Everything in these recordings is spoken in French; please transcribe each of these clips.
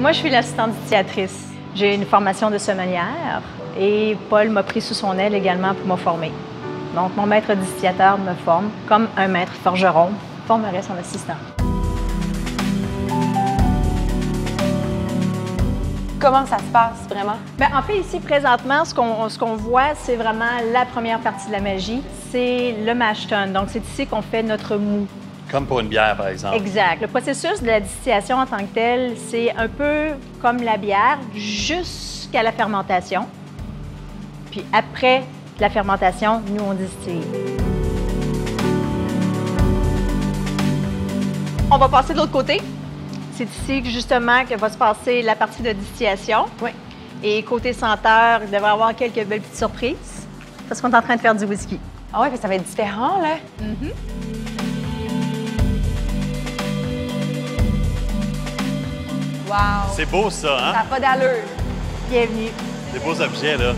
Moi, je suis l'assistante distillatrice. J'ai une formation de sommelière et Paul m'a pris sous son aile également pour me former. Donc, mon maître distillateur me forme comme un maître forgeron formerait son assistant. Comment ça se passe vraiment? Bien, en fait, ici, présentement, ce qu'on voit, c'est vraiment la première partie de la magie. C'est le mash tun. Donc, c'est ici qu'on fait notre mou. Comme pour une bière, par exemple. Exact. Le processus de la distillation en tant que tel, c'est un peu comme la bière jusqu'à la fermentation. Puis après la fermentation, nous, on distille. On va passer de l'autre côté. C'est ici, justement, que va se passer la partie de distillation. Oui. Et côté senteur, il devrait y avoir quelques belles petites surprises parce qu'on est en train de faire du whisky. Ah oui, ça va être différent, là. Wow! C'est beau, ça, Ça hein? n'a pas d'allure. Bienvenue. Des beaux objets, là.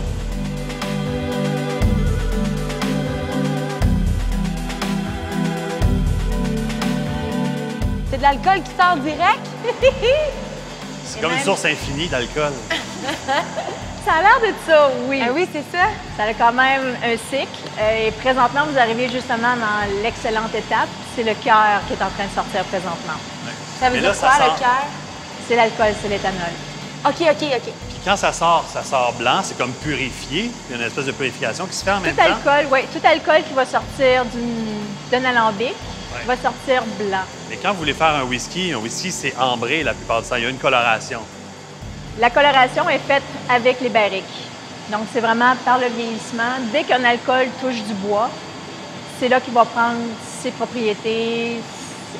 C'est de l'alcool qui sort direct. C'est comme une source infinie d'alcool. Ça a l'air de ça, oui. Ah oui, c'est ça. Ça a quand même un cycle. Et présentement, vous arrivez justement dans l'excellente étape. C'est le cœur qui est en train de sortir présentement. Ça veut Mais dire là, ça quoi, sort. le cœur? C'est l'alcool, c'est l'éthanol. OK. Puis quand ça sort blanc, c'est comme purifié. Il y a une espèce de purification qui se fait en même Tout temps. alcool, oui, tout alcool qui va sortir d'un alambic va sortir blanc. Mais quand vous voulez faire un whisky, c'est ambré la plupart du temps. Il y a une coloration. La coloration est faite avec les barriques. Donc, c'est vraiment par le vieillissement. Dès qu'un alcool touche du bois, c'est là qu'il va prendre ses propriétés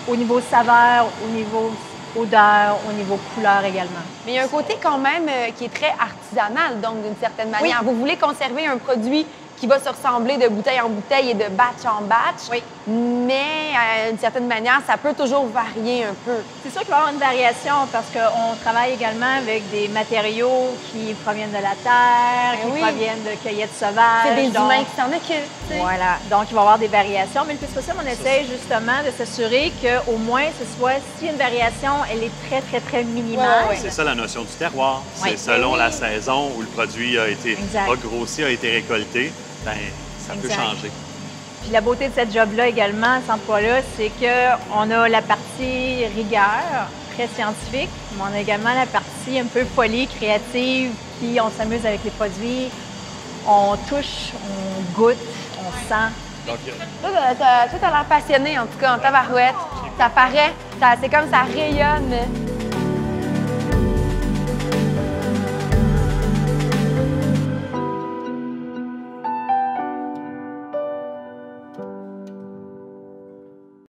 au niveau saveur, au niveau odeur, au niveau couleur également. Mais il y a un côté quand même qui est très artisanal, donc d'une certaine manière. Vous voulez conserver un produit qui va se ressembler de bouteille en bouteille et de batch en batch, Oui. mais d'une certaine manière, ça peut toujours varier un peu. C'est sûr qu'il va y avoir une variation parce qu'on travaille également avec des matériaux qui proviennent de la terre, qui oui. proviennent de cueillettes sauvages. C'est des donc- humains qui s'en occupent. tu sais. Voilà. Donc, il va y avoir des variations, mais le plus possible, on essaie justement de s'assurer qu'au moins, ce soit, s'il y a une variation, elle est très, très, très minimale. Ouais. C'est ça la notion du terroir. Oui. C'est selon Oui. la saison où le produit a été Exact. grossi, a été récolté, ben ça peut Exact. changer. Puis la beauté de cette job-là également, cet emploi-là, c'est qu'on a la partie rigueur, très scientifique, mais on a également la partie un peu folie, créative, puis on s'amuse avec les produits, on touche, on goûte, on sent. Donc, Toi, t'as l'air passionné, en tout cas, en tabarouette. Ça paraît, c'est comme ça rayonne.